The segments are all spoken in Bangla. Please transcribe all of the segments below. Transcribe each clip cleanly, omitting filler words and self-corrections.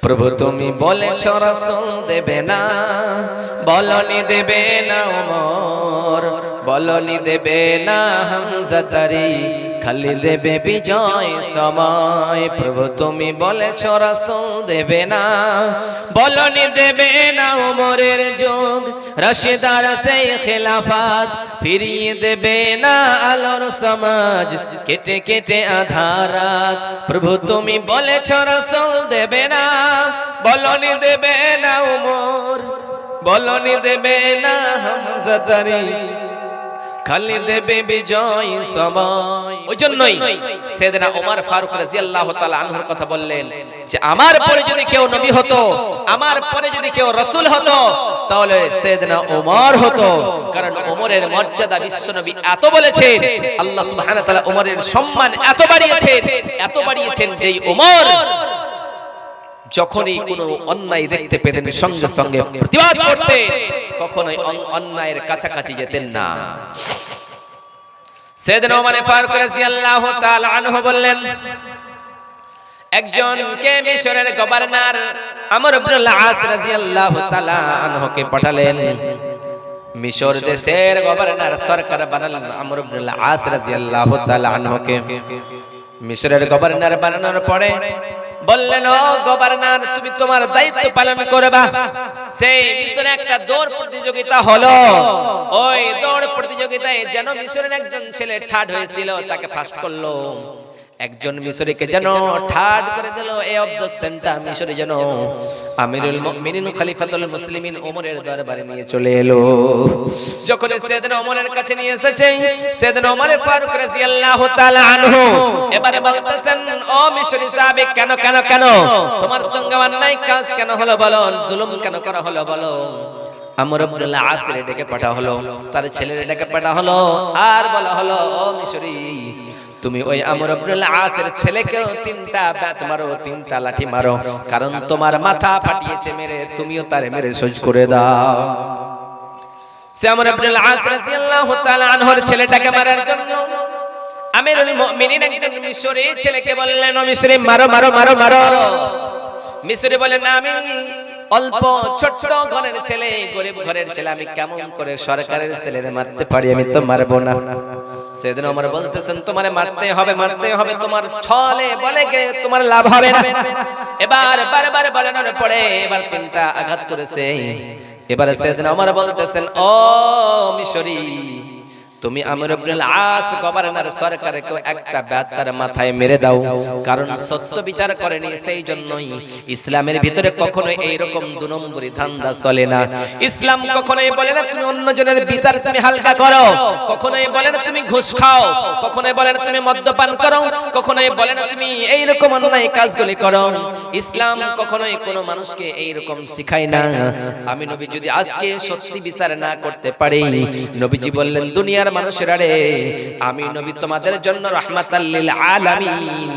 প্রভু তুমি বলেছ রাসূল দেবে না, বলনি দেবে না ওমর, বলনি দেবে না হামজা তারি, খালি দেবে বিজয় সময়। প্রভু তুমি বলেছ রাসূল দেবে না, বলনি দেবে না ওমরের যুগ, রাশিদার সেই খেলাফত, ফিরিয়ে দেবে না আলোর সমাজ, কেটে কেটে আধারাত। প্রভু তুমি বলেছ রাসূল দেবে না, বলনি দেবে না ওমর, বলনি দেবে না হামজা তারি, খালি দেবে বিজয় সময়। ওই জন্যই সাইয়েদনা ওমর ফারুক রাদিয়াল্লাহু তাআলা আনহুর কথা বললেন যে আমার পরে যদি কেউ নবী হতো, আমার পরে যদি কেউ রাসূল হতো, তাহলে সাইয়েদনা ওমর হতো। কারণ ওমরের মর্যাদা বিশ্বনবী এত বলেছেন, আল্লাহ সুবহানাহু ওয়া তাআলা ওমরের সম্মান এত বাড়িয়েছেন যে ওমর যখনই কোনো অন্যায় দেখতে পেতেন সঙ্গে সঙ্গে প্রতিবাদ করতেন, কখনোই অন্যায়ের কাছাকাছি যেতেন না। সাইয়েদনা ওমর ফারুক রাদিয়াল্লাহু তাআলা আনহু বললেন, একজনকে মিশরের গভর্নর আমর ইবনুল আস রাদিয়াল্লাহু তাআলা আনহুকে পাঠালেন। মিশর দেশের গভর্নর সরকার বানালেন আমর ইবনুল আস রাদিয়াল্লাহু তাআলা আনহুকে। মিশরের গভর্নর বানানোর পরে বললেন, ও গভর্নর, তুমি তোমার দায়িত্ব পালন করবা। সেই মিশরে একটা দৌড় প্রতিযোগিতা হলো। ওই দৌড় প্রতিযোগিতায় যেন মিশরের একজন ছেলে থার্ড হয়েছিল, তাকে ফার্স্ট করলো। একজন মিশরীকে যেন ঠাড় করে দিল। এই অবজেকশনটা মিশরী যেন আমিরুল মুমিনিন খলিফাতুল মুসলিমিন ওমরের দরবারে নিয়ে চলে এলো। যখন সাইয়েদনা ওমরের কাছে নিয়ে এসেছে, সাইয়েদনা ওমর ফারুক রাদিয়াল্লাহু তাআলা আনহু এবারে বলতেছেন, ও মিশরী সাহাবী, কেন কেন কেন তোমার সঙ্গে অন্যায় কাজ কেন হলো বলো, জুলুম কেন করা হলো বলো। আমর ইবনুল আস রে ডেকে পাঠা হলো, তার ছেলেরে ডেকে পাঠা হলো, আর বলা হলো, ও মিশরী, তুমি ওই আমর ইবনুল আসের ছেলেকেও 3টা বাত মারো, 3টা লাঠি মারো, কারণ তোমার মাথা ফাটিয়েছে মেরে, তুমিও তারে মেরে শহীদ করে দাও। সে আমর ইবনুল আস রাদিয়াল্লাহু তাআলা আনহুর ছেলেটাকে মারার জন্য আমিরুল মুমিনিন একজন মিশরী ছেলেকে বললেন, ও মিশরী, মারো মারো মারো মারো। মিশরী বলেন, আমি অল্প ছোট্ট ঘরের ছেলে, গরিব ঘরের ছেলে, আমি কেমন করে সরকারের ছেলেরে মারতে পারি, আমি তো মারবো না। সাইয়েদনা ওমর বলতেছেন, তোমারে মারতে হবে, মারতে হবে, তোমার ছলে বলে গে তোমার লাভ হবে না। এবার বারবার বলানোর পরে এবার 3টা আঘাত করেছে। এবারে সাইয়েদনা ওমর বলতেছেন, ও মিশরী, তুমি আমর ইবনুল আস গভর্নর সরকারকে একটা বাত তার মাথায় মেরে দাও, কারণ সত্য বিচার করেনি, সেই জন্যই ইসলামের ভিতরে কখনোই এই রকম 2 নম্বরী ধান্দা চলে না। ইসলাম কখনোই বলে না তুমি অন্যজনের বিচার তুমি হালকা করো, কখনোই বলে না তুমি ঘুষ খাও, কখনোই বলে না তুমি মদ্যপান করো, কখনোই বলে না তুমি এই রকম অন্যায় কাজগুলি করো। ইসলাম কখনোই কোনো মানুষকে এই রকম শেখায় না। আমি নবী যদি আজকে সত্যি বিচার না করতে পারি, নবীজি বললেন, দুনিয়ার মানুষেরা রে, আমি নবী তোমাদের জন্য রাহমাতাল লিল আলামিন,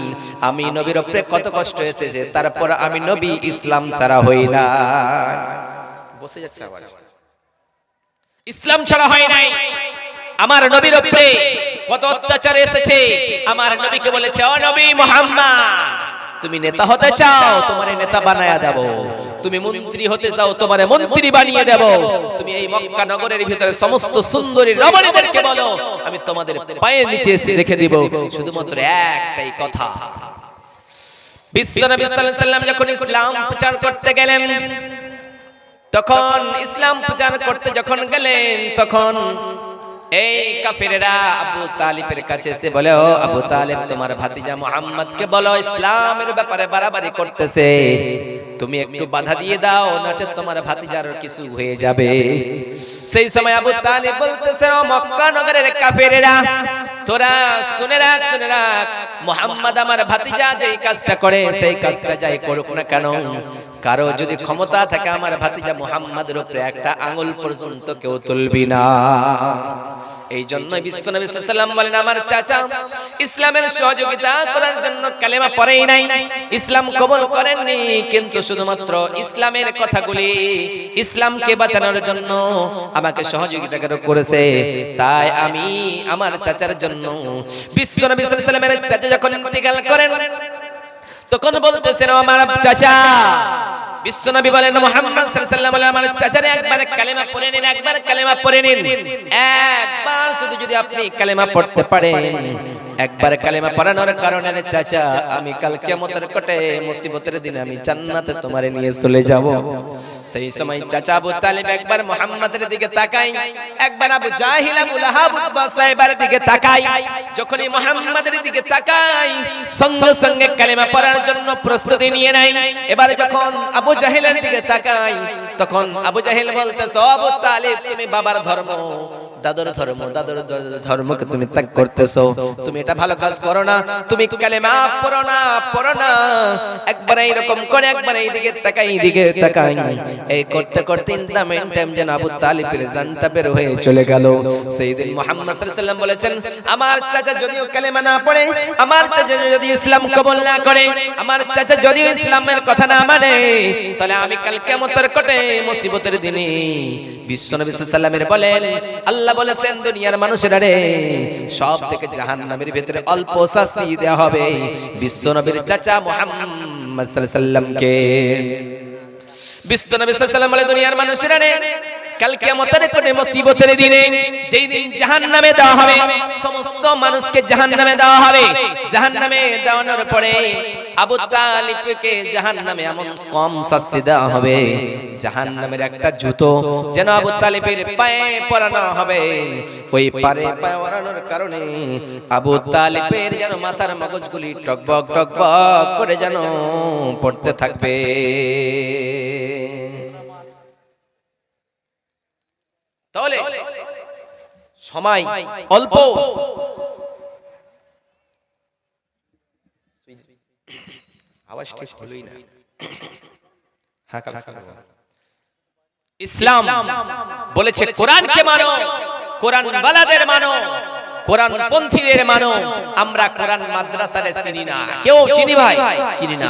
আমি নবীর উপরে কত কষ্ট এসেছে, তারপর আমি নবী ইসলাম ছাড়া হই না। বসে যাচ্ছে আবার, ইসলাম ছাড়া হয় নাই। আমার নবীর উপরে কত অত্যাচার এসেছে, আমার নবীকে বলেছে, ও নবী মুহাম্মদ, তুমি নেতা হতে চাও, তোমারে নেতা বানায়া দেব। তুমি মন্ত্রী হতে চাও, তোমারে মন্ত্রী বানিয়ে দেব। তুমি এই মক্কা নগরের ভিতরে সমস্ত সুন্দরী রমণীদেরকে বলো, আমি তোমাদের পায়ের নিচে এসে রেখে দিব, শুধুমাত্র একটাই কথা। বিশ্বনবী সাল্লাল্লাহু আলাইহি সাল্লাম যখন ইসলাম প্রচার করতে গেলেন, তখন ইসলাম প্রচার করতে যখন গেলেন, তখন এই কাফেরেরা আবু তালিবের কাছে এসে বলে, ও আবু তালিব, তোমার ভাতিজা মুহাম্মদকে বলো, ইসলামের ব্যাপারে বাড়াবাড়ি করতেছে, তুমি একটু বাধা দিয়ে দাও, নচেত তোমার ভাতিজার কিছু হয়ে যাবে। সেই সময় আবু তালিব বলতেছে, ও মক্কা নগরের কাফেরেরা, তোরা শুনে রাখ, শুনে রাখ, মুহাম্মদ আমার ভাতিজা যেই কাজটা করে, সেই কাজটা যাই করুক না কেন, কারো যদি ক্ষমতা থাকে আমার ভাতিজা মুহাম্মাদের উপরে একটা আঙ্গুল পর্যন্ত কেউ তুলবি না। এই জন্য বিশ্বনবী সাল্লাল্লাহু আলাইহি ওয়াসাল্লাম বলেন, আমার চাচা ইসলামের সহযোগিতা করার জন্য কালেমা পড়েই নাই, ইসলাম কবুল করেননি, কিন্তু শুধুমাত্র ইসলামের কথাগুলি, ইসলামকে বাঁচানোর জন্য আমাকে সহযোগিতা করেছে। তাই আমি আমার চাচার জন্য, বিশ্বনবী সাল্লাল্লাহু আলাইহি ওয়াসাল্লামের চাচা যখন ইন্তেকাল করেন, তখন বলতেছেন আমার চাচা। বিশ্বনবী বলেন মুহাম্মদ সাল্লাল্লাহু আলাইহি ওয়াসাল্লাম বলেন আমার চাচারে একবার কালেমা পড়ে নিন, একবার কালেমা পড়ে নিন। একবার শুধু যদি আপনি কালেমা পড়তে পারেন, একবার কালেমা পড়ানোর কারণে রে চাচা আমি কাল কিয়ামতের কোটে মুসিবতের দিনে আমি জান্নাতে তোমারে নিয়ে চলে যাব। সেই সময় চাচা আবু তালিব একবার মুহাম্মাদের দিকে তাকায়, একবার আবু জাহিল আবু লাহাব উতবা সাহেবের দিকে তাকায়। যখনই মুহাম্মাদের দিকে তাকায় সঙ্গে সঙ্গে কালেমা পড়ার জন্য প্রস্তুতি নিয়ে নেয়। এবারে যখন আবু জাহিলের দিকে তাকায় তখন আবু জাহিল বলতেছে আবু তালিব তুমি বাবার ধর্ম দাদুর ধর্মকে তুমি ত্যাগ করতেছো, তুমি এটা ভালো কাজ করো না, তুমি কালেমা পড়ো না। একবার এইরকম করে একবার এইদিকে তাকাই এইদিকে তাকাই, এই করতে করতে টাইম যেন আবু তালিবের জানটা বের হয়ে চলে গেল। সেইদিন মুহাম্মদ সাল্লাল্লাহু আলাইহি ওয়াসাল্লাম বলেছেন আমার চাচা যদিও কালেমা না পড়ে, আমার চাচা যদি ইসলাম কবুল না করে, আমার চাচা যদিও ইসলামের কথা না মানে, তাহলে আমি কাল কিয়ামতের কোটে মুসিবতের দিনে বিশ্বনবী সাল্লাল্লাহু আলাইহি ওয়াসাল্লামের বলেন আল্লাহ বলেছেন দুনিয়ার মানুষেরা রে সব থেকে জাহান্নামের ভিতরে অল্প শাস্তি দেওয়া হবে বিশ্বনবীর চাচা মুহাম্মদ সাল্লাল্লাহু আলাইহি ওয়াসাল্লামকে। বিশ্বনবী সাল্লাল্লাহু আলাইহি ওয়াসাল্লাম বলে দুনিয়ার মানুষেরা রে কাল কিয়ামতের কোটে মুসিবতের দিনে যেই দিন জাহান্নামে দেওয়া হবে, সমস্ত মানুষকে জাহান্নামে দেওয়া হবে। জাহান্নামে দেওয়ানোর পরে আবু তালিবকে জাহান্নামে এমন কম শাস্তি দেওয়া হবে, জাহান্নামের একটা জুতো যেন আবু তালিবের পায়ে পরানো হবে। ওই পায়ে পরানোর কারণে আবু তালিবের যেন মাথার মগজগুলি টকবক টকবক করে যেন পড়তে থাকবে। তাহলে সময় অল্প, আওয়াজ ঠিক হলোই না। ইসলাম বলেছে কোরআনকে মানো, কোরআন ওয়ালাদের মানো, কোরআন পন্থীদের মানো। আমরা কোরআন মাদ্রাসারে চিনি না, কেউ চিনি ভাই চিনি না।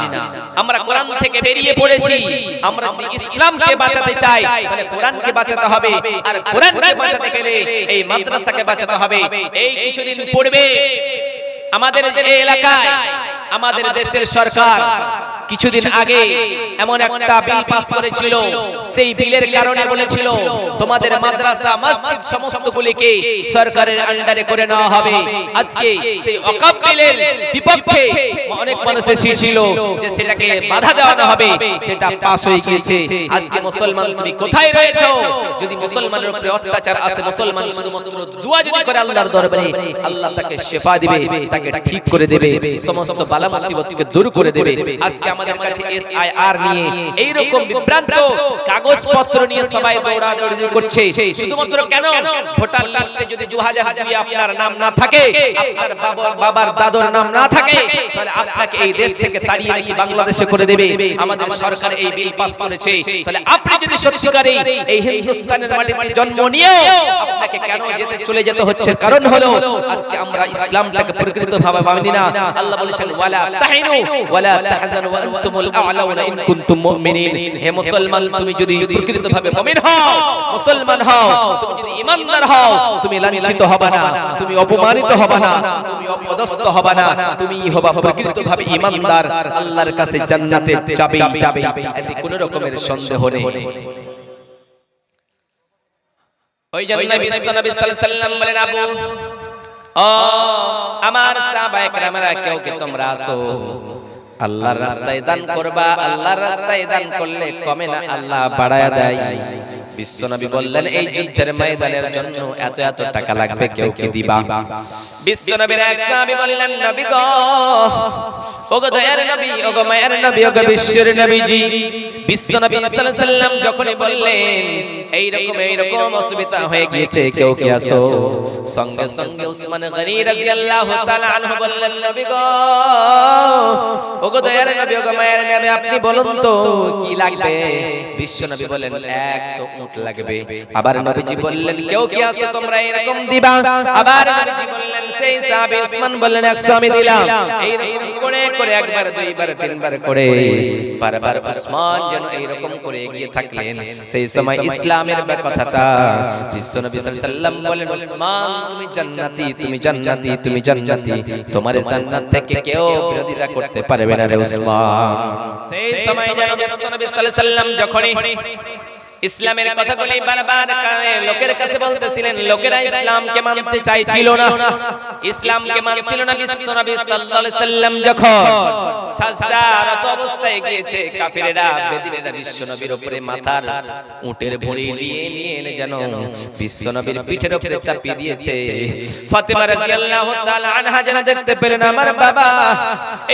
আমরা কোরআন থেকে বেরিয়ে পড়েছি, আমরা ইসলামকে বাঁচাতে চাই, তাহলে কোরআনকে বাঁচাতে হবে। আর কোরআনকে বাঁচাতে গেলে এই মাদ্রাসাকে বাঁচাতে হবে। এই কিছুদিন পূর্বে আমাদের এই এলাকায় আমাদের দেশের সরকার কিছুদিন আগে এমন একটা বিল পাস করেছিল, সেই বিলের কারণে বলেছিল তোমাদের মাদ্রাসা মসজিদ সমস্তগুলিকে সরকারের আন্ডারে করে নেওয়া হবে। আজকে সেই ওয়াকফ বিলের বিপক্ষে অনেক মানুষ এসেছিল যে সেটাকে বাধা দেওয়ানো হবে, সেটা পাস হয়ে গিয়েছে। আজকে মুসলমান তুমি কোথায় রয়েছো? যদি মুসলমানের উপরে অত্যাচার আছে, মুসলমান শুধুমাত্র দোয়া যদি করে আল্লাহর দরবারে, আল্লাহ তাকে শিফা দিবে, তাকে ঠিক করে দেবে, সমস্ত বালা মুসিবতকে দূর করে দেবে। আজকে আমাদের কাছে এসআইআর নিয়ে এই রকম বিভ্রান্ত কাগজপত্র নিয়ে সবাই দৌড়াদৌড়ি করছে, শুধুমাত্র কেন ভোটার লিস্টে যদি 2002 আপনার নাম না থাকে, আপনার বাবার দাদুর নাম না থাকে, তাহলে আপনাকে এই দেশ থেকে তাড়িয়ে নাকি বাংলাদেশে করে দেবে। আমাদের সরকার এই বিল পাস করেছে, তাহলে আপনি যদি সত্যিকারে এই হিন্দুস্তানের মাটিতে জন্ম নিয়ে আপনাকে কেন চলে যেতে হচ্ছে? কারণ হলো আজকে আমরা ইসলামটাকে প্রকৃতভাবে মানি না। আল্লাহ বলেছেন ওয়ালা তাহিনু ওয়ালা তাহজানু ওয়া আনতুমুল আ'লাউনা ইন কুনতুম মুমিনিন। হে মুসলমান, তুমি যদি প্রকৃতভাবে মুমিন হও, মুসলমান হও, তুমি যদি ঈমানদার হও, তুমি লাঞ্ছিত হবে না, তুমি অপমানিত হবে না, তুমি অপদস্থ হবে না, তুমি হবা প্রকৃতভাবে ঈমানদার, আল্লাহর কাছে জান্নাতে যাবে। এতে কোনো রকমের সন্দেহ নেই। ওই জন্য নবী সাল্লাল্লাহু আলাইহি ওয়াসাল্লাম বলেন আবু ও আমার সাহাবায়ে কেরামরা কেউ কে তোমরা আসো আল্লাহর রাস্তায় দান করবা, আল্লাহর রাস্তায় দান করলে কমে না, আল্লাহ বাড়ায়া দেয়। বিশ্বনবী বললেন এই যুদ্ধের ময়দানের জন্য এত এত টাকা লাগবে, কেউ কি দিবা? বিশ্বনবীর এক সাহাবী বললেন নবী গো, ওগো দয়ার নবী, ওগো মায়ের নবী, ওগো বিশ্বের নবীজি। বিশ্বনবী সাল্লাল্লাহু আলাইহি ওয়াসাল্লাম যখনই বললেন এইরকম অসুবিধা হয়ে গিয়েছে, কেউ কি আসো? সঙ্গে সঙ্গে উসমান গনি রাদিয়াল্লাহু তাআলা আনহু বললেন নবী গো, ওগো দয়ার নবী, ওগো মায়ের নবী, আপনি বলুন তো কি লাগবে? বিশ্বনবী বলেন 100 উট লাগবে। আবার নবীজি বললেন কেউ কি আছে তোমরা এরকম দিবা? আবার নবীজি বললেন সেই সাহাবী উসমান বললেন 100 আমি দিলাম। এইরকম করে করে একবার দুইবার তিনবার করে বারবার উসমান যেন এইরকম করে এগিয়ে থাকলেন। সেই সময় ইসলামের কথাটা বিশ্বনবী সাল্লাল্লাহু আলাইহি ওয়াসাল্লাম বলেন উসমান তুমি জান্নাতি, তুমি জান্নাতি, তুমি জান্নাতি, তোমার জান্নাত থেকে কেউ বিরোধিতা করতে পারবে না রে উসমান। সেই সময় যেন বিশ্বনবী সাল্লাল্লাহু আলাইহি ওয়াসাল্লাম যখনই ইসলামের কথাগুলি বারবার কানে লোকের কাছে বলতেছিলেন, লোকেরা ইসলামকে মানতে চাইছিল না, ইসলামকে মানছিল না। বিশ্বনবী সাল্লাল্লাহু আলাইহি ওয়াসাল্লাম যখন সাজদারত অবস্থায় গিয়েছে, কাফিরেরা বেদিনেরা বিশ্বনবীর উপরে মাথার উটের ভুঁড়ি নিয়ে নিয়ে যেন বিশ্বনবীর পিঠের উপরে চাপিয়ে দিয়েছে। ফাতেমা রাদিয়াল্লাহু তাআলা আনহা যেন দেখতে পেলেন আমার বাবা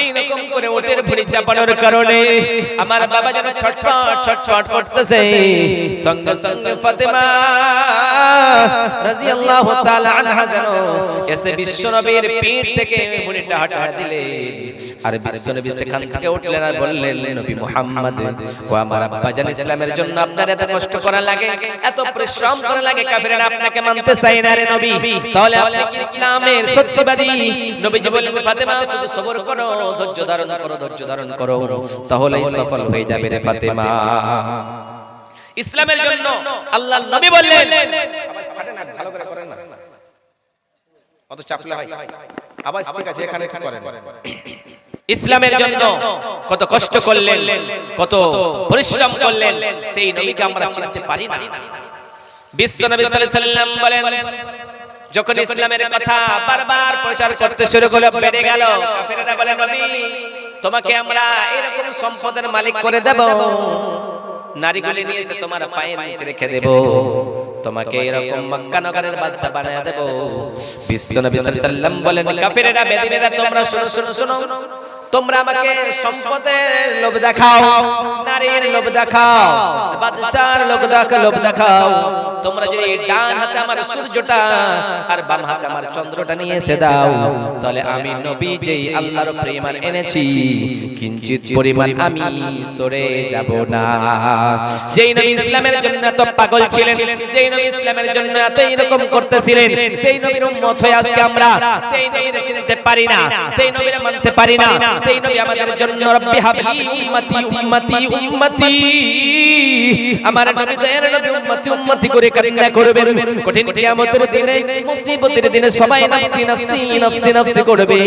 এই রকম করে উটের ভুঁড়ি চাপানোর কারণে আমার বাবা যেন ছটফট ছটফট করতেছে। সঙ্গে সঙ্গে ফাতেমা রাদিয়াল্লাহু তাআলা আনহা যেন এসে বিশ্বনবীর পিঠ থেকে ভুঁড়িটা হটিয়ে দিলেন। আর বিশ্বনবী সেখান থেকে উঠলেন আর বললেন নবী মুহাম্মদ, ও আমার আব্বা জান ইসলামের জন্য আপনার এত কষ্ট করা লাগে, এত পরিশ্রম করা লাগে, কাফিররা আপনাকে মানতে চায় না রে নবী, তাহলে আপনি কি ইসলামের সত্যবাদী? নবীজি বললেন ফাতেমা শুধু সবর করো, ধৈর্য ধারণ করো, ধৈর্য ধারণ করো, তাহলেই সফল হয়ে যাবে রে ফাতেমা। ইসলামের জন্য আল্লাহর নবী বললেন, আওয়াজ ফাটে না, ভালো করে করেন না, অত চাপলে হয়, আওয়াজ ঠিক আছে, এখানে কি করেন? ইসলামের জন্য কত কষ্ট করলেন, কত পরিশ্রম করলেন, সেই নবীকে আমরা চিনতে পারি না। বিশ্বনবী সাল্লাল্লাহু আলাইহি ওয়াসাল্লাম বলেন যখন ইসলামের কথা বারবার প্রচার করতে শুরু করলো, বেড়ে গেল, কাফিররা বলে নবী তোমাকে আমরা এরকম সম্পদের মালিক করে দেব, নারীগুলি নিয়ে এসে তোমার পায়ের নিচে রেখে দেব, তোমাকে এরকম মক্কা নগরের বাদশা বানায়া দেব। বিশ্বনবী সাল্লাল্লাহু আলাইহি ওয়াসাল্লাম বলেন কাফিরেরা বেদিনেরা তোমরা শোনো শোনো শোনো, তোমরা আমাকে সম্পদের লোভ দেখাও, নারীর লোভ দেখাও, বাদশার লোভ দেখাও, তোমরা যদি ডান হাতে আমার সূর্যটা আর বাম হাতে আমার চন্দ্রটা নিয়ে এসে দাও, তাহলে আমি নবী যেই আল্লাহর প্রেমান এনেছি কিঞ্চিত পরিমাণ আমি সরে যাব না। যেই নবী ইসলামের জন্য এত পাগল ছিলেন, যেই নবী ইসলামের জন্য এত এরকম করতেছিলেন, সেই নবীর উম্মত হয়ে আজকে আমরা সেই নবীর চিনতে পারি না, সেই নবীর মানতে পারি না। সেই নবী আমাদের জন্য রব্বি হাবলি উম্মতি উম্মতি উম্মতি, আমার নবী দয়ার নবী উম্মতি উম্মতি করে কান্না করবেন। কঠিন কিয়ামতের দিনে, মুসিবতের দিনে সবাই নফসি নফসি নফসি নফসি করবে,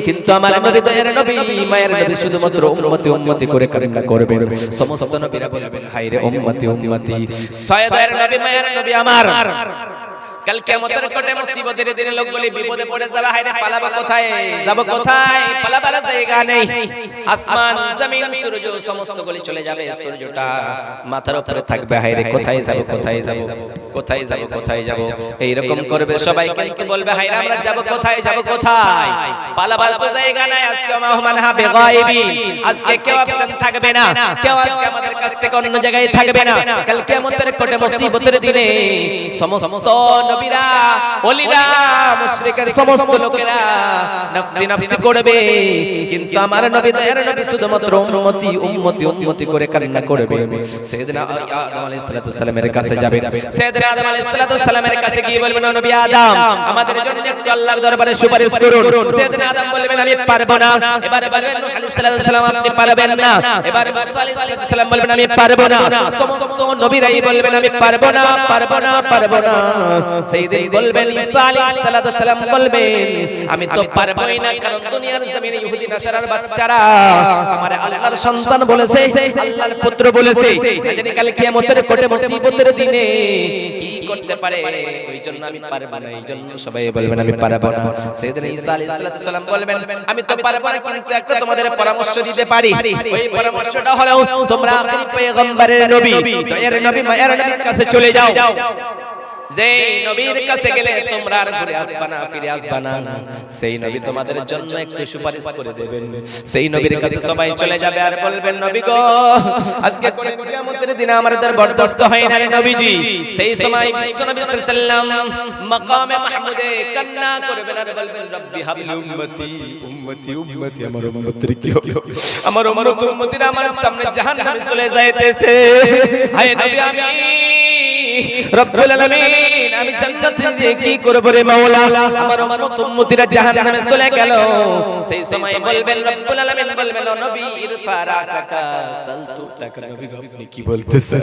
কিন্তু আমার নবী দয়ার নবী মায়ের নবী শুধুমাত্র উম্মতি উম্মতি করে কান্না করবেন। সমস্ত নবীরা বলবেন হায় রে উম্মতি উম্মতি, দয়ার নবী মায়ের নবী আমার। কাল কিয়ামতের কোটে মুসিবতের দিনে লোকগুলি বিপদে পড়ে যাবে, হায় রে পালাবো কোথায়, যাব কোথায়, পালাবার জায়গা নেই। আসমান জমিন সূর্য সমস্ত গুলি চলে যাবে, সূর্যটা মাথার উপরে থাকবে, হায় রে কোথায় যাব কোথায় যাব কোথায় যাব কোথায় যাব, এই রকম করবে সবাই। কিন্তু বলবে হায় রে আমরা যাব কোথায়, যাব কোথায়, পালাবার তো জায়গা নাই। আজকে মেহমান হবে গায়বী, আজকে কেউ অপশন থাকবে না, কেউ আজকে আমাদের কাছ থেকে অন্য জায়গায় থাকবে না। কাল কিয়ামতের কোটে মুসিবতের দিনে সমস্ত নবীরা ওলিরা মুশরিকের সমস্ত লোকেরা নফসি নফসি করবে, কিন্তু আমার নবী দয়ার নবী শুধুমাত্র উম্মতি উম্মতি উম্মতি করে কান্না করবে। সাইয়েদনা আদম আলাইহিস সালামের কাছে যাবে, সাইয়েদনা আদম আলাইহিস সালামের কাছে গিয়ে বলবেন নবী আদম আমাদের জন্য একটু আল্লাহর দরবারে সুপারিশ করুন। সাইয়েদনা আদম বলবেন আমি পারবো না। এবার বলবেন নূহ আলাইহিস সালাম আপনি পারবেন না। এবার মুসা আলাইহিস সালাম বলবেন আমি পারবো না। সমস্ত নবীরাই বলবেন আমি পারবো না পারবো না পারবো না। সেইদিন বলবেন ঈসা আলাইহিস সালাম বলবেন আমি তো পারবোই না, কারণ দুনিয়ার জমিনে ইহুদি নাসারার বাচ্চারা আমার আল্লাহর সন্তান বলেছে, আল্লাহর পুত্র বলেছে, জানি কাল কিয়ামতের কোটে মুসিবতের দিনে কি করতে পারে, ওইজন্য আমি পারবো না, এইজন্য সবাই বলবেন আমি পারবো না। সেইদিন ঈসা আলাইহিস সালাম বলবেন আমি তো পারবো না, কিন্তু একটা তোমাদের পরামর্শ দিতে পারি। ওই পরামর্শটা হলো তোমরা আখির পয়গম্বরের নবী দয়ার নবী মায়ের নবীর কাছে চলে যাও। যে নবীর কাছে গেলে তোমরা আর ঘুরে আসবা না, ফিরে আসবা না, সেই নবী তোমাদের জন্য একটু সুপারিশ করে দেবেন। সেই নবীর কাছে সবাই চলে যাবে আর বলবেন নবী গো আজকে কিয়ামতের দিনে আমাদের বরদাস্ত হয় না রে নবীজি। সেই সময় বিশ্বনবী সাল্লাল্লাহু আলাইহি সাল্লাম মাকামে মাহমুদে কান্না করবেন আর বলবেন রব্বি হাবলি উম্মতি উম্মতি উম্মতি, আমার উম্মতের কি হলো, আমার উম্মতিরা আমার সামনে জাহান্নামে চলে যাইতেছে, হায় নবী আমি রব্বুল আলামিন আমি জান্নাতে যে কি করব রে মাওলা আমার উম্মত উম্মতিরা জাহান্নামে চলে গেল সেই সময় বলবেন রব্বুল আলামিন বলবেন ও নবী ইরফা রাসাকা সালতু তাক নবী আপনি কি বলতেছেন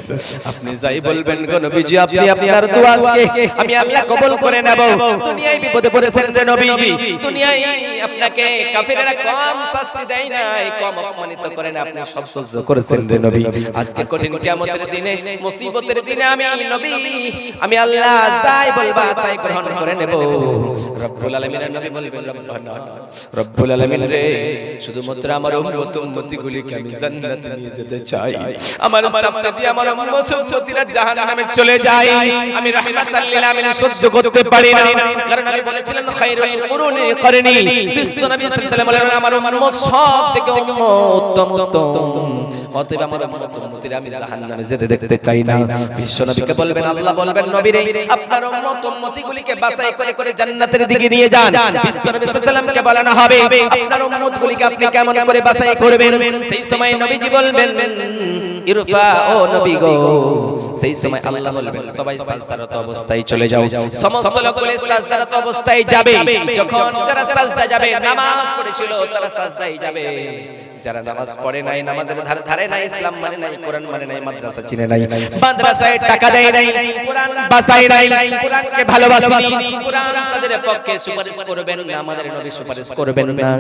আপনি যাই বলবেন গো নবীজি আপনি আপনার দোয়া আজকে আমি আল্লাহ কবুল করে নেব দুনিয়ায় বিপদে পড়েছেন রে নবী দুনিয়ায় আপনাকে কাফিররা কম শাস্তি দেয় নাই কম অপমানিত করে না আপনি সব সহ্য করেছেন রে নবী আজকে কঠিন কিয়ামতের দিনে মুসিবতের দিনে আমি নবী আমি আল্লাহ যাই বলবা তাই গ্রহণ করে নেব রব্বুল আলামিনের নবী বলবেন রব্বানা রব্বুল আলামিন রে শুধুমাত্র আমার উম্মত উম্মতিগুলিকে আমি জান্নাতে নিয়ে যেতে চাই আমার সামনে দিয়ে আমার উম্মত উম্মতিরা জাহান্নামে চলে যায় আমি রাহমাতাল লিল আলামিন সহ্য করতে পারি না কারণ আমি বলেছিলাম খায়রুল কুরুনি করনি বিশ্ব নবী সাল্লাল্লাহু আলাইহি ওয়াসাল্লাম বলেন আমার উম্মত সব থেকে উত্তম অতএব আমার উম্মত উম্মতিরা আমি জাহান্নামে যেতে দেখতে চাই না বিশ্ব নবীকে বলবেন আল্লাহ বলবেন নবী রে আপনার উম্মত উম্মতিগুলিকে বাছাই করে করে জান্নাতের দিকে নিয়ে যান বিশ্ব নবী সাল্লাল্লাহু আলাইহি ওয়াসাল্লামকে বলানো হবে আপনার উম্মতগুলিকে আপনি কেমন করে বাছাই করবেন সেই সময় নবীজি বলবেন ইরফা ও নবী গো সেই সময় আল্লাহ বলবেন সবাই সাজদারত অবস্থায় চলে যাও সমস্ত লোকগুলো সাজদারত অবস্থায় যাবে যখন যারা সাজদা যাবে নামাজ পড়েছিল তারা সাজদায় যাবে যারা নামাজ পড়ে নাই নামাজের ধারে নাই ইসলাম মানে নাই কোরআন মানে নাই মাদ্রাসা চিনে নাই মাদ্রাসায় টাকা দেয় নাই কোরআন বাসায় নাই কোরআনকে ভালোবাসেনি কোরআন তাদের পক্ষে সুপারিশ করবেন না আমাদের নবী সুপারিশ করবেন না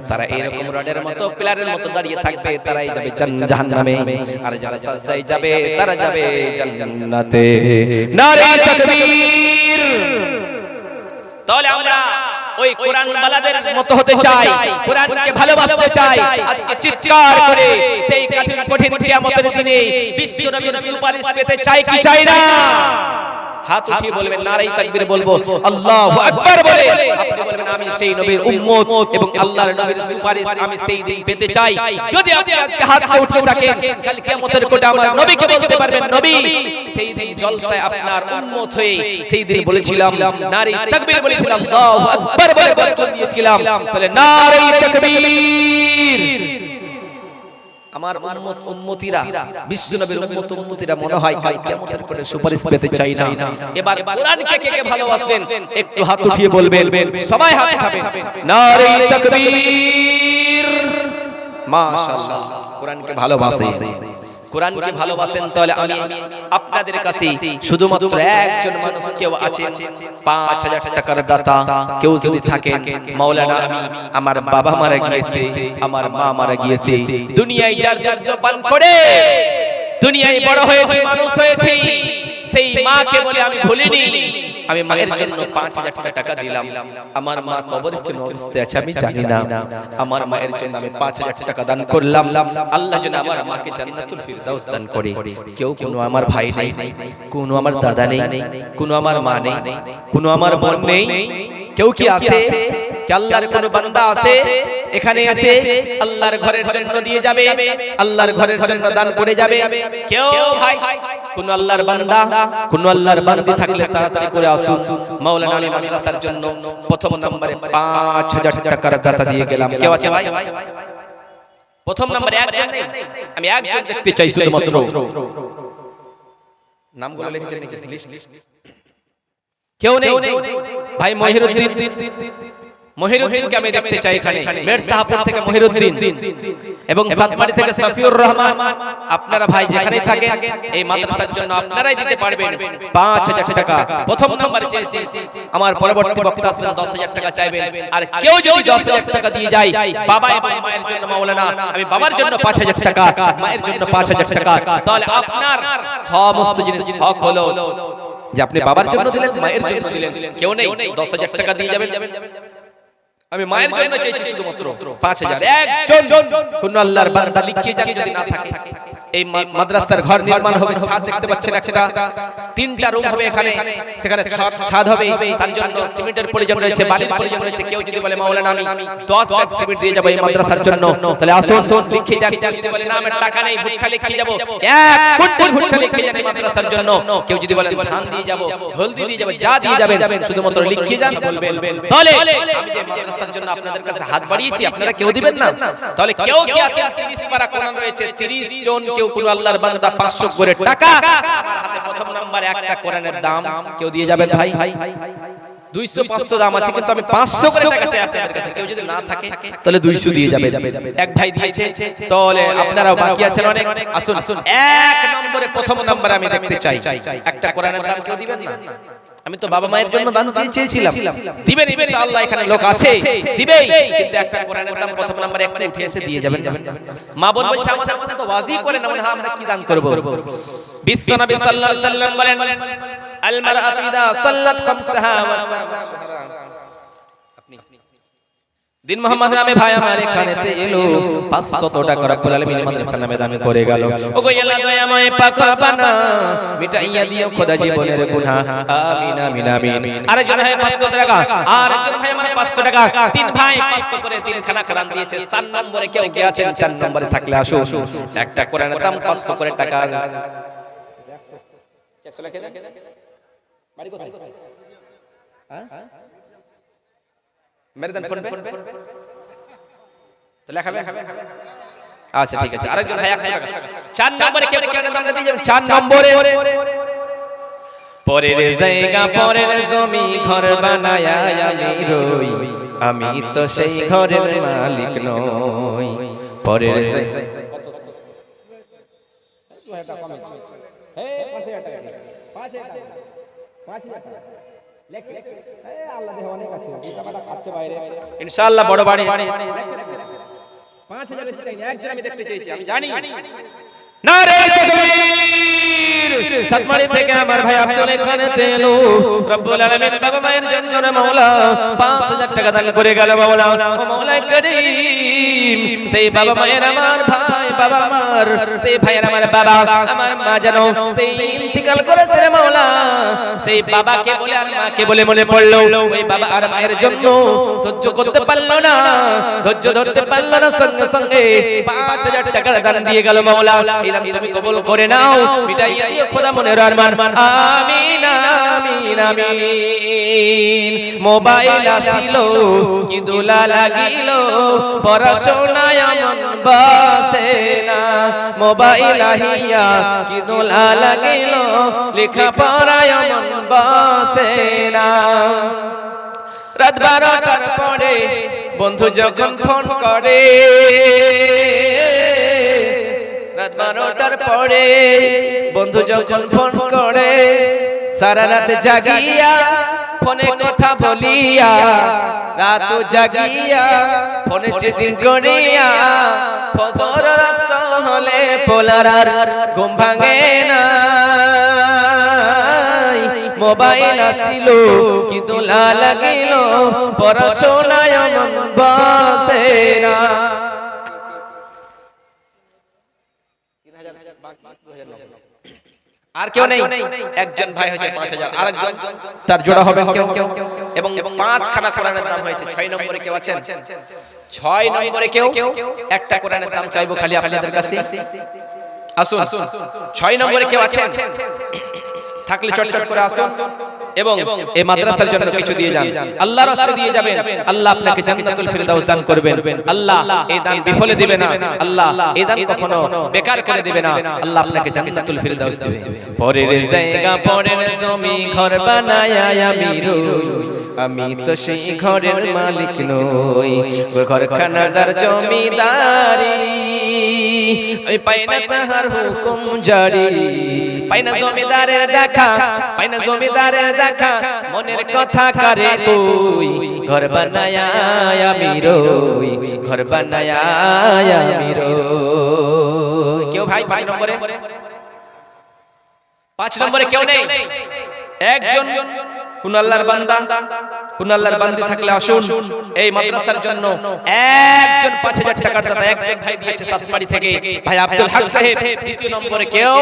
তারা এরকম রডের মতো পিলারের মতো দাঁড়িয়ে থাকবে তারাই যাবে জাহান্নামে আর যারা সাজদায় যাবে তারা যাবে জান্নাতে নারে তাকবীর তাহলে আমরা ওই কোরআন ওয়ালাদের মতো হতে চাই কোরআনকে ভালোবাসতে চাই আজকে চিৎকার করে সেই কঠিন কিয়ামতের দিনে বিশ্ব নবীর সুপারিশ পেতে চাই কি চাই না হাত উঠিয়ে বলবেন নারে তাকবীর বলবো আল্লাহু আকবার বলে আপনি বলবেন আমি সেই নবীর উম্মত এবং আল্লাহর নবীর সুপারিশ আমি সেই দিন পেতে চাই যদি আপনি আজকে হাত উঠিয়ে থাকেন কাল কিয়ামতের কোটা আমার নবীকে বলতে পারবেন নবী সেই দিন জলসায় আপনার উম্মত হয়ে সেই দিন বলেছিলাম নারে তাকবীর বলেছিলাম আল্লাহু আকবার বলে বরকত দিয়েছিলাম তাহলে নারে তাকবীর আমার উম্মত উম্মতিরা বিশ্ব নবীর উম্মত উম্মতিরা মনে হয় কাল কিয়ামতের পরে সুপারিশ পেতে চাই না এবার কোরআনকে কে কে ভালোবাসেন একটু হাত উঠিয়ে বলবেন সবাই হাত উঠাবেন নারে তাকবীর মাশাআল্লাহ কোরআনকে ভালোবাসে কোরআনকে ভালোবাসেন তাহলে আমি আপনাদের কাছে শুধুমাত্র একজন মানুষ কেউ আছে 5000 টাকার দাতা কেউ যদি থাকেন মাওলানা আমার বাবা মারা গিয়েছে আমার মা মারা গিয়েছে দুনিয়ায় যার যার পান করে দুনিয়ায় বড় হয়েছে মানুষ হয়েছে সেই মাকে বলে আমি ভুলিনি আমি মায়ের জন্য 5000 টাকা দিলাম আমার মা কবরে কি অবস্থায় আছে আমি জানি না আমার মায়ের জন্য আমি 5000 টাকা দান করলাম আল্লাহ যেন আমার মাকে জান্নাতুল ফিরদাউস দান করে কেউ কোনো আমার ভাই নেই কোনো আমার দাদা নেই কোনো আমার মা নেই কোনো আমার বোন নেই কেউ কি আছে কি আল্লাহর কোন বান্দা আছে এখানে এসে আল্লাহর ঘরের জন্য দিয়ে যাবে আল্লাহর ঘরের জন্য দান করে যাবে কেউ ভাই কোন আল্লাহর বান্দা কোন আল্লাহর বান্দি থাকলে তাড়াতাড়ি করে আসুন মাওলানা আলী মাদ্রাসার জন্য প্রথম নম্বরে 5000 টাকার দাতা দিয়ে গেলাম কেউ আছে ভাই প্রথম নম্বরে একজন নেই আমি একজন দেখতে চাই শুধুমাত্র নামগুলো লিখে লিস্ট কেউ নেই ভাই মহিরুদ্দিনকে আমি দেখতে চাই এখানে মেট সাহাপুর থেকে মহিরুদ্দিন এবং সাতমারি থেকে সাফিউর রহমান আপনারা ভাই যেখানেই থাকেন এই মাদ্রাসার জন্য আপনারাই দিতে পারবেন 5000 টাকা প্রথম নম্বরে চেয়েছি আমার পরবর্তী বক্তা আসবেন 10000 টাকা চাইবেন আর কেউ যদি 10000 টাকা দিয়ে যায় বাবা এবং মায়ের জন্য মাওলানা আমি বাবার জন্য 5000 টাকা মায়ের জন্য 5000 টাকা তাহলে আপনার সমস্ত জিনিস হক হলো যে আপনি বাবার জন্য দিলেন মায়ের জন্য দিলেন কেউ নেই 10000 টাকা দিয়ে যাবেন আমি মায়ের জন্য চাইছি শুধুমাত্র 5000 একজন কোন আল্লাহর বান্দা লিখিয়ে যান যদি না থাকে এই মাদ্রাসার ঘর নির্মাণ হবে ছাদ দেখতে পাচ্ছেন একটা তিনটা রুম হবে এখানে সেখানে ছাদ হবে তার জন্য সিমেন্টের প্রয়োজন রয়েছে বালির প্রয়োজন রয়েছে কেউ যদি বলে মাওলানা আমি 10 ব্যাগ সিমেন্ট দিয়ে যাব এই মাদ্রাসার জন্য তাহলে আসুন লিখিয়ে যান কেউ যদি বলে না আমার টাকা নেই ভুট্টা লিখিয়ে যাব এক কুইন্টাল ভুট্টা লিখিয়ে যান এই মাদ্রাসার জন্য কেউ যদি বলে ধান দিয়ে যাব হলদি দিয়ে যাব যা দিয়ে যাবেন শুধুমাত্র লিখিয়ে যান বলবেন তাহলে আমি যে মাদ্রাসার জন্য আপনাদের কাছে হাত বাড়িয়েছি আপনারা কেউ দিবেন না তাহলে কেউ কি আছে 30 পারা কোরআন রয়েছে 30 জন কেউ কোন আল্লাহর বান্দা 500 করে টাকা আমার হাতে প্রথম নাম্বার একটা কোরআনের দাম কেউ দিয়ে যাবেন ভাই? 200-500 দাম আছে, কিন্তু আমি 500 করে টাকা চাই আপনাদের কাছে। কেউ যদি না থাকে তাহলে 200 দিয়ে যাবেন। এক ভাই দিয়েছে, তাহলে আপনারাও বাকি আছেন অনেক। আসুন এক নম্বরে, প্রথম নম্বরে আমি দেখতে চাই একটা কোরআনের দাম কেউ দিবেন না? আমি তো বাবা মায়ের জন্য দান চেয়েছিলাম, দিবেন ইনশাআল্লাহ, এখানে লোক আছে দিবেই, কিন্তু একটা কোরআনের দাম প্রথম নম্বরে একটা উঠে এসে দিয়ে যাবেন। মা বোন বলছে আমাদের মধ্যে তো ওয়াজি করে না, মানে আমরা কি দান করব? বিশ্বনবী সাল্লাল্লাহু আলাইহি সাল্লাম বলেন আল মারআতু ইদা সাল্লাত খামসাহা ওয়া দিন মোহাম্মদ নামে ভাই আমার এখানেতে এলো 500 টাকা রব্বুল আলামিন মাদ্রাসার নামে দান করে গেল। ওগো আল্লাহ দয়াময় পাক রব্বানা মিটাইয়া দিও খোদা জীবনের গুনাহ, আমিন আমিন আমিন। আরেকজন ভাই 500 টাকা, আরেকজন ভাই আমার 500 টাকা, তিন ভাই 500 করে তিন খানা কোরআন দিয়েছে। 4 নম্বরে কেউ কে আছেন? 4 নম্বরে থাকলে আসো, একটা কোরআনের দাম 500 করে টাকা। চলে কেন বাড়ি কোথায়? হ্যাঁ মেরে দেন ফোন পে তো লেখাবে। আচ্ছা ঠিক আছে, আরেকজন ভাই 100 টাকা। 4 নম্বরে কে কোরআনের দামটা দিয়ে যাবেন? 4 নম্বরে পরের জায়গা পরের জমি ঘর বানায়া আমি রই, আমি তো সেই ঘরের মালিক নই। পরের জায়গা ইনশাআল্লাহ বড় বাড়ি 5000 একজন আমি দেখতে চাইছি, আমি জানি। নারে তাকবীর! সাতমারি থেকে আমার ভাই আব্দুল এখানে তেলো রব্বুল আলামিন বাবা মায়ের জন্য রে মাওলা 5000 টাকা দান করে গেল মাওলা। ও মাওলা করিম, সেই বাবা মায়ের আমার ভাই, বাবা আমার সেই ভাইয়ের আমার বাবা, আমার মা জানো সেই ইন্তিকাল করেছে রে মাওলা। সেই বাবাকে বলে আর মাকে বলে মনে পড়লো, ওই বাবা আর মায়ের জন্য সহ্য করতে পারলো না, ধৈর্য ধরতে পারলো না, সঙ্গে সঙ্গে 5000 টাকা দান দিয়ে গেল মাওলা। ইলাম তুমি কবুল করে নাও, মিটাইয়া দিও খোদা মনের আরমান, আমিন আমিন আমিন। মোবাইল আসিল কি দুলা লাগিল, পড়াশোনায় মন বসে না। মোবাইল আহিয়া কি দুলা লাগিল, লেখা পড়ায় মন বসে না। রাত 12টার পরে বন্ধু যখন ফোন করে, রাত 12টার পরে বন্ধু যখন ফোন করে, সারা রাত জাগিয়া ফোনে কথা বলিয়া, রাত জাগিয়া ফোনে চিঠিং করিয়া, ফজর রাত হলে পোলার আর ঘুম ভাঙে না। মোবাইল আসিল কি দোলা লাগিল, পড়াশোনায় মন বসে না। আর কেউ নেই, একজন ভাই হয়েছে 5000, আরেকজন তার জোড়া হবে কেউ, এবং 5 খানা কোরআনের দাম হয়েছে। 6 নম্বরে কেউ আছেন? 6 নম্বরে কেউ একটা কোরআনের দাম চাইবো খালি আপনাদের কাছে। আসুন 6 নম্বরে কেউ আছেন? থাকলে চটচট করে আসুন এবং এই মাদ্রাসার জন্য কিছু দিয়ে যান, আল্লাহর রাস্তায় দিয়ে যাবেন। আল্লাহ আপনাকে জান্নাতুল ফিরদাউস দান করবেন। আল্লাহ এই দান বিফলে দিবে না, আল্লাহ এই দান কখনো বেকার করে দিবে না। আল্লাহ আপনাকে জান্নাতুল ফিরদাউস দিবে। পরের জায়গা পরের জমি ঘর বানায়া আমি রই, আমি তো সেই ঘরের মালিক নই। ঘরখানা যার জমিদারি, ওই পাই না তাহার হুকুম জারি। পাই না জমিদারের দেখা, পাই না জমিদারের দেখা, মনের কথা কারে কই। ঘর বানায়া আমি রই, ঘর বানায়া আমি রই। কেউ ভাই 5 নম্বরে? 5 নম্বরে কেউ নেই? একজন কোন আল্লাহর বান্দা, কোন আল্লাহর বান্দি থাকলে আসুন। এই মাদ্রাসার জন্য একজন 5000 টাকা দাতা একজন ভাই দিয়েছে সাতমারি থেকে, ভাই আব্দুল হক সাহেব। দ্বিতীয় নম্বরে কেউ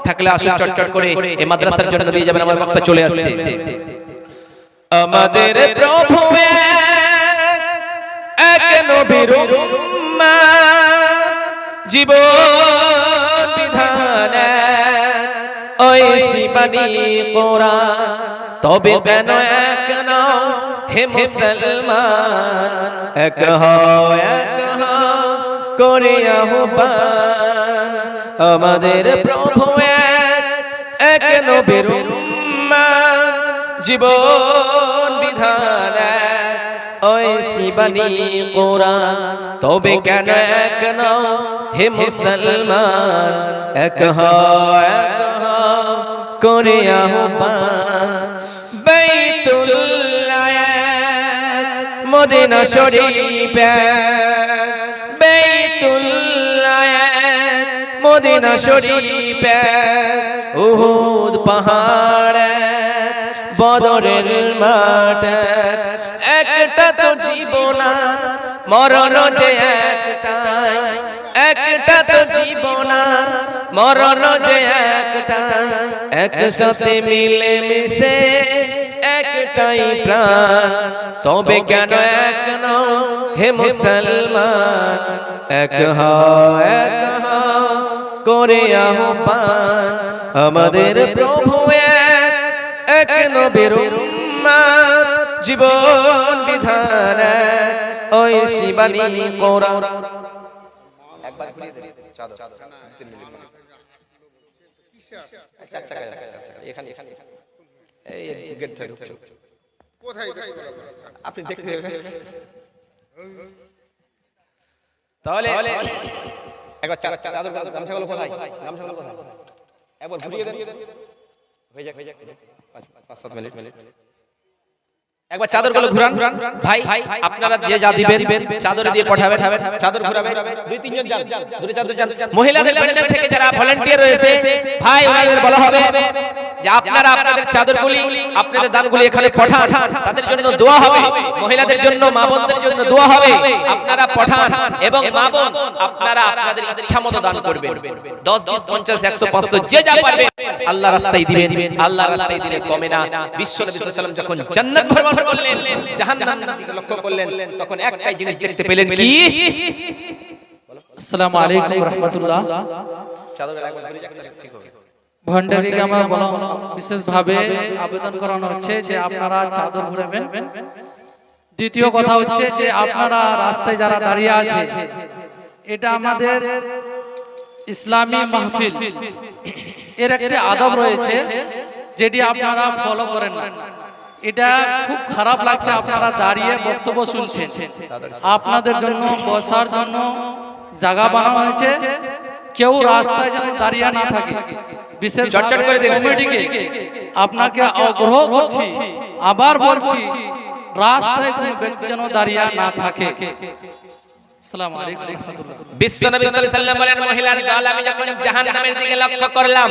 থাকলে আসুন, চটচট করে এই মাদ্রাসার জন্য দিয়ে যাবেন। আমার বক্তা চলে আসছে। আমাদের প্রভু এক নবীর উম্মত, জীবন বিধান ওই শিবানী কোরআন। তবে কেন এক নাও হে মুসলমান, এক হও এক হও করে আহ্বান। আমাদের প্রভু এক নবীর উম্মত জীবন বিধান ওই শিবানী কোরআন তবে কেন এক নও হে মুসলমান এক হও করে আহ্বান বাইতুল্লাহ মদিনা শরীফ বাইতুল্লাহ মদিনা শরীফ উহুদ পাহাড় বদরের মাঠ একটা তো জীবন মরণ যে একটাই একটা তো জীবন মরণ যে একটাই একসাথে মিলে মিশে একটাই প্রাণ তবে কেন এক নও হে মুসলমান এক হও করে আহ্বান আমাদের প্রভু এক নবীর উম্মত জীবন বিধান ওই শিবানী কোরআন একবার ঘুরিয়ে দেন চাদর এখানে এই গেট থেকে ঢুকছো কোথায় আপনি দেখতে তাহলে একবার চাদর গামছাগুলো কোথায় গামছাগুলো কোথায় একবার ঘুরিয়ে দেন হয়ে যাক 5-7 মিনিট একবার চাদরগুলো ঘুরান ভাই আপনারা যে যা দিবেন চাদর দিয়ে পাঠাবেন চাদর ঘুরাবেন 2-3 জন যান দূরে চাদর যান মহিলাদের প্যানেল থেকে যারা ভলান্টিয়ার রয়েছে ভাই ওনাদের বলা হবে যে আপনারা আপনাদের চাদরগুলি আপনাদের দানগুলি এখানে পাঠান তাদের জন্য দোয়া হবে মহিলাদের জন্য মা বোনদের জন্য দোয়া হবে আপনারা পাঠান এবং মা বোন আপনারা আপনাদের ইচ্ছামতো দান করবেন 10 20 50 100 500 যে যা পারবেন আল্লাহর রাস্তায় দিবেন আল্লাহর রাস্তায় দিলে কমে না বিশ্ব নবী সাল্লাল্লাহু আলাইহি ওয়াসাল্লাম যখন জান্নাত ভ্রমণ করলেন জাহান্নামের দিকে লক্ষ্য করলেন তখন একটাই জিনিস দেখতে পেলেন কি আসসালামু আলাইকুম রাহমাতুল্লাহ চাদর একবার ঘুরে যাক ঠিক হবে ভন্ডারিকে আমার বলা বিশেষ ভাবে আবেদন করানো হচ্ছে যে আপনারা চাদর ঘুরাবেন দ্বিতীয় কথা হচ্ছে যে আপনারা রাস্তায় যারা দাঁড়িয়ে আছে এটা আমাদের ইসলামী মাহফিল এর একটা আদব রয়েছে যেটি আপনারা ফলো করেন না এটা খুব খারাপ লাগছে আপনারা দাঁড়িয়ে বক্তব্য শুনছেন আপনাদের জন্য বসার জন্য জায়গা বানানো হয়েছে কেউ রাস্তায় যেন দাঁড়িয়ে না থাকে বিশেষ করে কমিটিকে আপনাকে আগ্রহ করছি আবার বলছি রাস্তায় কোনো ব্যক্তি যেন দাঁড়িয়ে না থাকে আসসালামু আলাইকুম রাহমাতুল্লাহ বিশ্ব নবী সাল্লাল্লাহু আলাইহি ওয়াসাল্লাম বলেন মহিলার দল আমি যখন জাহান্নামের দিকে লক্ষ্য করলাম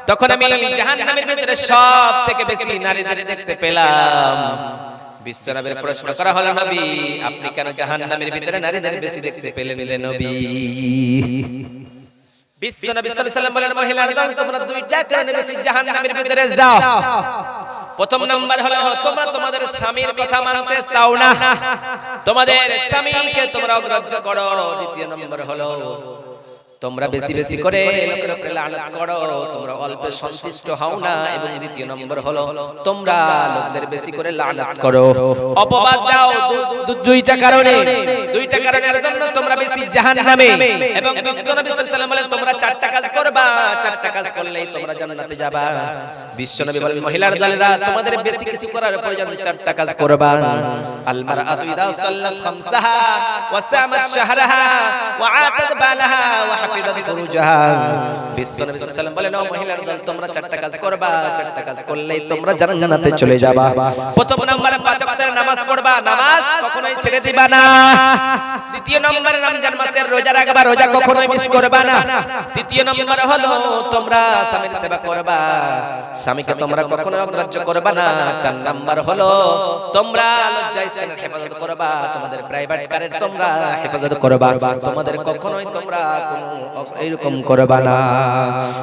তখন আমি জাহান্নামের ভিতরে সব থেকে বেশি নারীদের দেখতে পেলাম বিশ্ব নবীর প্রশ্ন করা হলো নবী আপনি কেন জাহান্নামের ভিতরে নারীদের বেশি দেখতে পেলেন নবী বিশ্ব নবী সাল্লাল্লাহু আলাইহি ওয়াসাল্লাম বলেন মহিলার দল তোমরা দুইটা কারণে বেশি জাহান্নামের ভিতরে যাও প্রথম নাম্বার হলো তোমরা তোমাদের স্বামীর কথা মানতে চাও না তোমাদের স্বামীকে তোমরা অগ্রাহ্য করো দ্বিতীয় নাম্বার হলো তোমরা বেশি বেশি করে লোকের উপরে লানত করো তোমরা অল্পে সন্তুষ্ট হও না এবং দ্বিতীয় নম্বর হলো তোমরা লোকদের বেশি করে লানত করো অপবাদ দাও দুইটা কারণের জন্য তোমরা বেশি জাহান্নামে এবং বিশ্ব নবী সাল্লাল্লাহু আলাইহি ওয়াসাল্লাম বলেন তোমরা চারটা কাজ করবা চারটা কাজ করলেই তোমরা জান্নাতে যাবা বিশ্ব নবী বলেন মহিলার দলেরা তোমাদের বেশি কিছু করার প্রয়োজন চারটা কাজ করবা আল মারআতু ইযা সাল্লাত খামসাহা ওয়া সামাত শাহরাহা ওয়া আতাত বালাহা ওয়া হাফিজাত ফুরুজাহা বিশ্ব নবী সাল্লাল্লাহু আলাইহি ওয়াসাল্লাম বলেন ও মহিলার দল তোমরা চারটা কাজ করবা চারটা কাজ করলেই তোমরা জান্নাতে চলে যাবা প্রথম নম্বরে 5 ওয়াক্তের নামাজ পড়বা নামাজ কখনোই ছেড়ে দিবা না দ্বিতীয় নম্বরে রমজান মাসের রোজা রাখবা রোজা কখনোই মিস করবা না তৃতীয় নম্বরে হলো তোমরা স্বামীর সেবা করবা স্বামীকে তোমরা কখনো অগ্রাহ্য করবা না চার নাম্বার হলো তোমরা লজ্জা স্থানের হেফাজত করবা তোমাদের প্রাইভেট কারের তোমরা হেফাজত করবা তোমাদের কখনোই তোমরা কোনো এরকম করবা না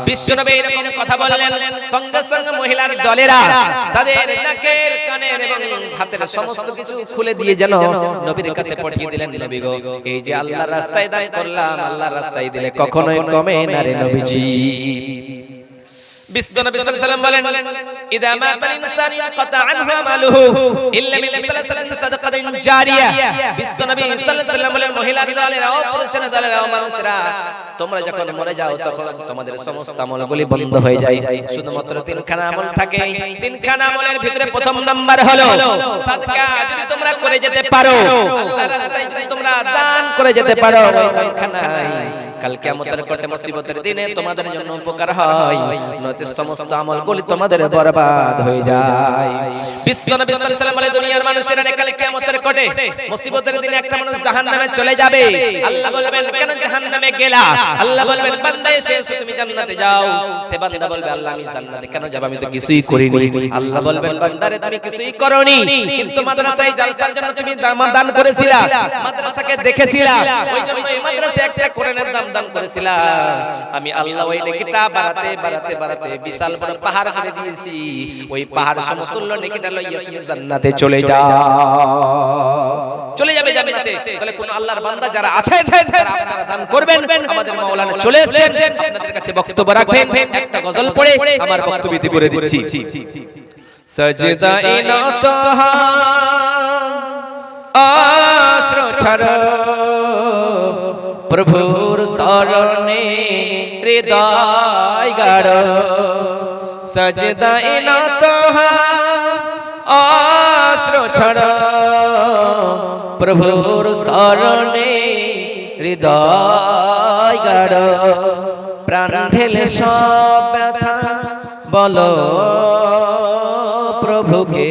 বিশ্বনবী এরকম কথা বললেন সঙ্গে সঙ্গে মহিলার দলেরা তাদের নাকের কানের এবং হাতের সমস্ত কিছু খুলে দিয়ে যেন নবীর কাছে পাঠিয়ে দিলেন নবী গো এই যে আল্লাহর রাস্তায় দান করলাম আল্লাহর রাস্তায় দিলে কখনোই কমে না রে নবীজি বিশ্বনবী সাল্লাল্লাহু আলাইহি ওয়াসাল্লাম বলেন ইদা মাতাল ইনসান ইনকাতা আনহু আমালুহু ইল্লা মিন সালাসাতিন সাদাকাতিন জারিয়া। বিশ্বনবী সাল্লাল্লাহু আলাইহি ওয়াসাল্লাম বলেন, মহিলা দলেরা ও পুরুষেরা দলেরা ও মানুষেরা, তোমরা যখন মরে যাও তখন তোমাদের সমস্ত আমলগুলি বন্ধ হয়ে যায়, শুধুমাত্র তিনখানা আমল থাকে। তিনখানা আমলের ভিতরে প্রথম নাম্বার হলো সাদকা। যদি তোমরা করে যেতে পারো, আল্লাহর রাস্তায় যদি তোমরা দান করে যেতে পারো, ওই দানখানায় কাল কিয়ামতের কোটে মুসিবতের দিনে তোমাদের জন্য উপকার হয়, নয়তো সমস্ত আমলগুলি তোমাদের বরবাদ হয়ে যায়। বিশ্বনবী সাল্লাল্লাহু আলাইহি ওয়াসাল্লাম বলে, দুনিয়ার মানুষেরা কাল কিয়ামতের কোটে মুসিবতের দিনে একটা মানুষ জাহান্নামে চলে যাবে। আল্লাহ বলবেন, কেন জাহান্নামে গেলা? আল্লাহ বলবেন, বান্দা এসে তুমি জান্নাতে যাও। সে বান্দা বলবে, আল্লাহ আমি জান্নাতে কেন যাব? আমি তো কিছুই করিনি। আল্লাহ বলবেন, বান্দারে তুমি কিছুই করনি, কিন্তু মাদ্রাসায় জালসার জন্য তুমি দান করেছিলা, মাদ্রাসাকে দেখেছিলা, ওই জন্য এই মাদ্রাসায় একটা কোরআনের দান করেছিলা। আমি আল্লাহ ওই নেকিটা বাড়াতে বাড়াতে বাড়াতে বিশাল বড় পাহাড় করে দিয়েছি। ওই পাহাড় সমতুল্য নেকিটা লইয়া তুমি জান্নাতে চলে যাও, চলে যাবে জান্নাতে। তাহলে কোন আল্লাহর বান্দা যারা আছেন তারা আপনারা দান করবেন। আমাদের মাওলানা চলে এসেছেন, আপনাদের কাছে বক্তব্য রাখবেন। একটা গজল পড়ে আমার বক্তব্য ইতি করে দিচ্ছি। সজদায়ে নত আশ্র ছাড়ো, প্রভুর শরণে হৃদয় গাড়ো। সজদায়ে নত আশ্র ছাড়ো, প্রভুর শরণে হৃদয় গাড়ো। প্রাণ ঢেলে সব ব্যথা বলো প্রভুকে,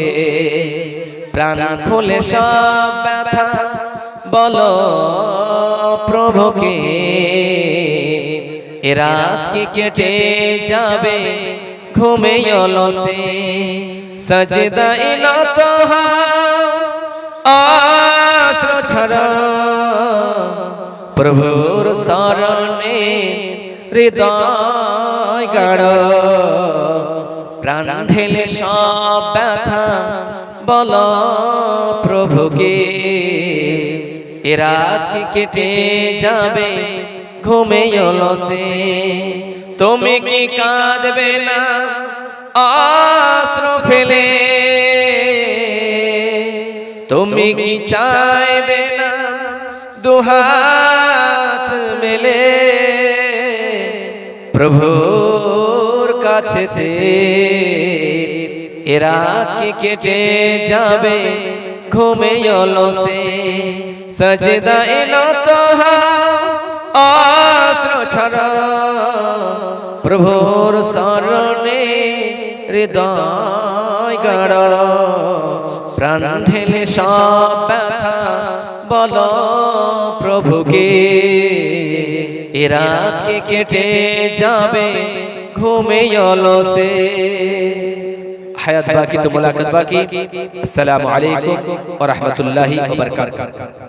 প্রাণ খুলে সব ব্যথা বলো প্রভুকে। এ রাত কি কেটে যাবে ঘুমে অলসে, সজদায়ে নত আশ্র ছাড়ো, প্রভুর শরণে হৃদয় গাড়ো। প্রাণ ঢেলে সব ব্যথা বলো প্রভুকে। এ রাত কি কেটে যাবে ঘুমে অলসে, তুমি কি কাঁদবে না অশ্রু ফেলে? তুমি কি চাইবে না দুহাত মেলে? প্রভুর কাছেতে এ রাত কি কেটে যাবে ঘুমে অলসে, সজদায়ে নত আশ্রু ছাড়ো, প্রভুর শরণে হৃদয় গাড়ো। প্রাণ ঢেলে সব ব্যথা বলো প্রভুকে। এ রাত কি কেটে যাবে ঘুমে অলসে। হায়াত বাকি তো মুলাকাত বাকি। আসসালামু আলাইকুম ওয়া রাহমাতুল্লাহি ওয়া বারাকাতুহু।